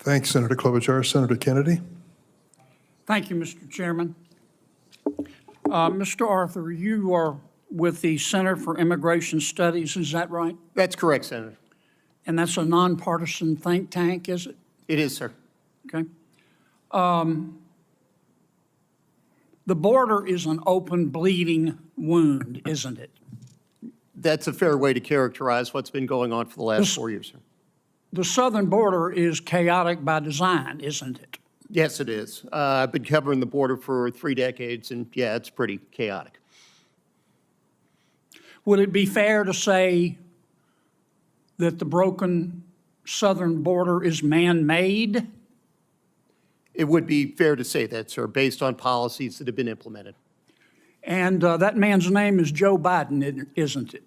Thanks, Senator Klobuchar. Senator Kennedy. Thank you, Mr. Chairman. Mr. Arthur, you are with the Center for Immigration Studies, is that right? That's correct, Senator. And that's a nonpartisan think tank, is it? It is, sir. Okay. The border is an open, bleeding wound, isn't it? That's a fair way to characterize what's been going on for the last 4 years, sir. The southern border is chaotic by design, isn't it? Yes, it is. I've been covering the border for 3 decades, and yeah, it's pretty chaotic. Would it be fair to say that the broken southern border is man-made? It would be fair to say that, sir, based on policies that have been implemented. And that man's name is Joe Biden, isn't it?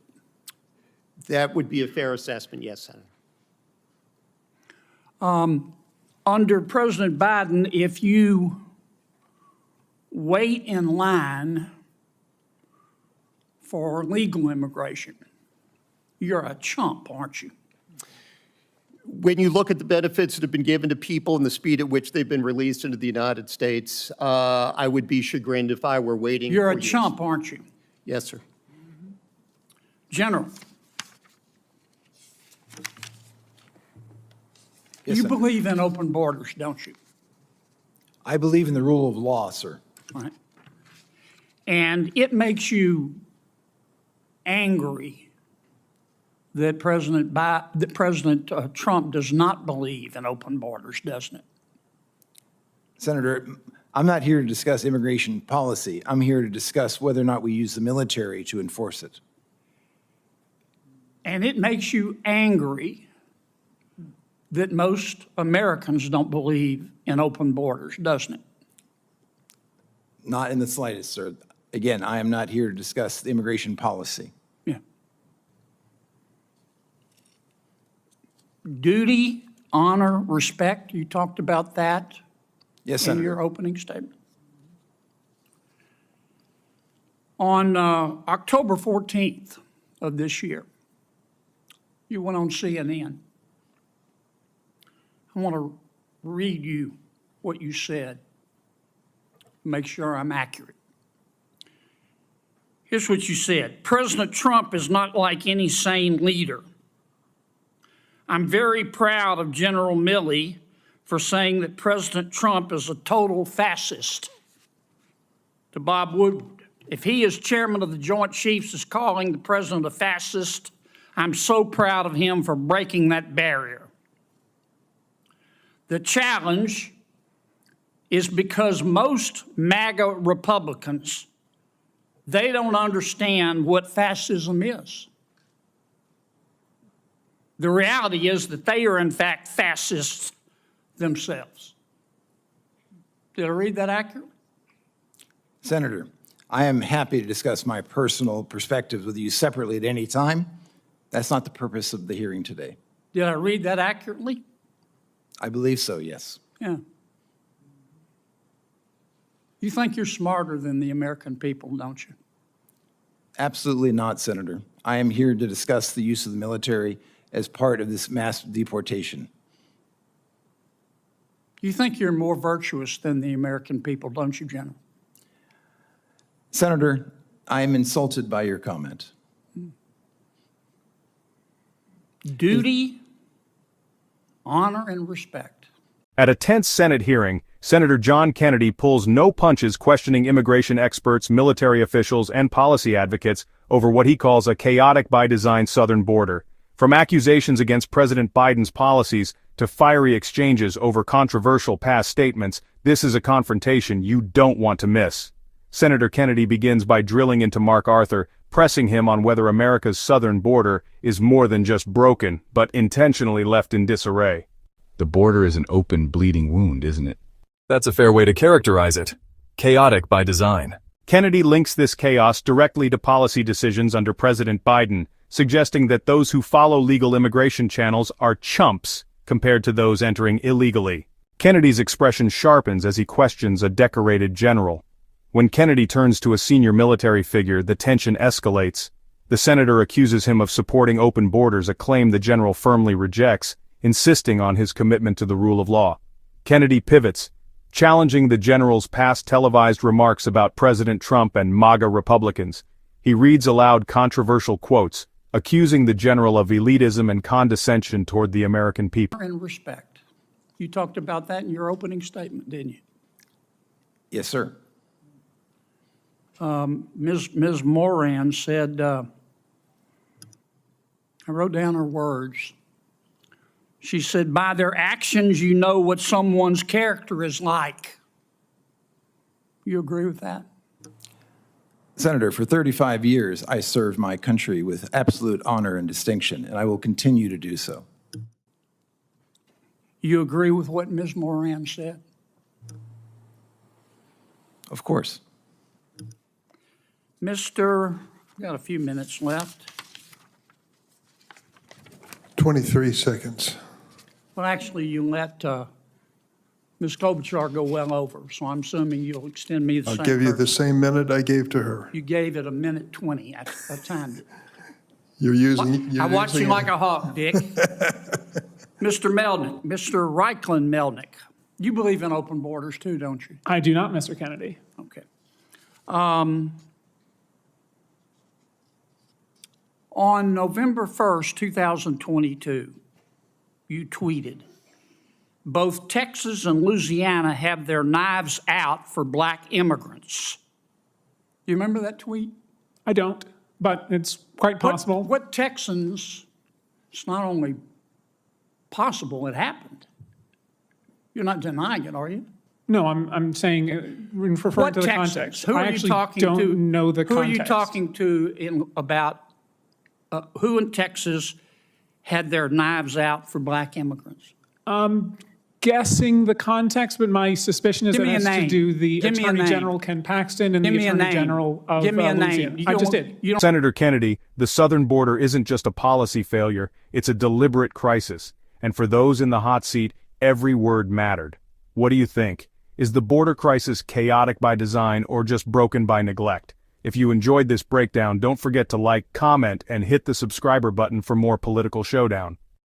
That would be a fair assessment, yes, Senator. Under President Biden, if you wait in line for legal immigration, you're a chump, aren't you? When you look at the benefits that have been given to people and the speed at which they've been released into the United States, I would be chagrined if I were waiting. You're a years. chump, aren't you? Yes, sir. General, Yes, you Senator. believe in open borders, don't you? I believe in the rule of law, sir. Right. And it makes you angry that President Trump does not believe in open borders, doesn't it? Senator, I'm not here to discuss immigration policy. I'm here to discuss whether or not we use the military to enforce it. And it makes you angry that most Americans don't believe in open borders, doesn't it? Not in the slightest, sir. Again, I am not here to discuss the immigration policy. Yeah. Duty, honor, respect, you talked about that Yes, in Senator. your opening statement. On October 14th of this year, you went on CNN. I want to read you what you said, make sure I'm accurate. Here's what you said. President Trump is not like any sane leader. I'm very proud of General Milley for saying that President Trump is a total fascist. To Bob Woodward, if he, as chairman of the Joint Chiefs, is calling the president a fascist, I'm so proud of him for breaking that barrier. The challenge is because most MAGA Republicans, they don't understand what fascism is. The reality is that they are, in fact, fascists themselves. Did I read that accurately? Senator, I am happy to discuss my personal perspectives with you separately at any time. That's not the purpose of the hearing today. Did I read that accurately? I believe so, yes. Yeah. You think you're smarter than the American people, don't you? Absolutely not, Senator. I am here to discuss the use of the military as part of this mass deportation. You think you're more virtuous than the American people, don't you, General? Senator, I am insulted by your comment. Duty, honor, and respect. At a tense Senate hearing, Senator John Kennedy pulls no punches questioning immigration experts, military officials, and policy advocates over what he calls a chaotic by design southern border. From accusations against President Biden's policies to fiery exchanges over controversial past statements, this is a confrontation you don't want to miss. Senator Kennedy begins by drilling into Mark Arthur, pressing him on whether America's southern border is more than just broken, but intentionally left in disarray. The border is an open, bleeding wound, isn't it? That's a fair way to characterize it. Chaotic by design. Kennedy links this chaos directly to policy decisions under President Biden, suggesting that those who follow legal immigration channels are chumps compared to those entering illegally. Kennedy's expression sharpens as he questions a decorated general. When Kennedy turns to a senior military figure, the tension escalates. The senator accuses him of supporting open borders, a claim the general firmly rejects, insisting on his commitment to the rule of law. Kennedy pivots, challenging the general's past televised remarks about President Trump and MAGA Republicans. He reads aloud controversial quotes, accusing the general of elitism and condescension toward the American people. And respect. You talked about that in your opening statement, didn't you? Yes, sir. Ms. Moran said, I wrote down her words. She said, by their actions, you know what someone's character is like. You agree with that? Senator, for 35 years, I served my country with absolute honor and distinction, and I will continue to do so. You agree with what Ms. Moran said? Of course. Mr., we've got a few minutes left. 23 seconds. Well, actually, you let Ms. Klobuchar go well over, so I'm assuming you'll extend me the I'll same. give you the courtesy. same minute I gave to her. You gave it a minute 20. I timed it. You're using. I watch you like a hawk, Dick. Mr. Melnick, Mr. Reichlin Melnick, you believe in open borders too, don't you? I do not, Mr. Kennedy. Okay. On November 1st, 2022, you tweeted, both Texas and Louisiana have their knives out for black immigrants. Do you remember that tweet? I don't, but it's quite possible. What Texans, it's not only possible, it happened. You're not denying it, are you? No, I'm saying, referring to the Texans? context. Who are I you actually talking don't to? know the Who context. are you talking to about who in Texas had their knives out for black immigrants? Guessing the context, but my suspicion is Give that me it a has to name. do the Give me a Attorney name. General Ken Paxton and Give the me a Attorney name. General of Give me a Louisiana. name. I just did. You don't, Senator Kennedy, the southern border isn't just a policy failure, it's a deliberate crisis. And for those in the hot seat, every word mattered. What do you think? Is the border crisis chaotic by design or just broken by neglect? If you enjoyed this breakdown, don't forget to like, comment, and hit the subscriber button for more political showdown.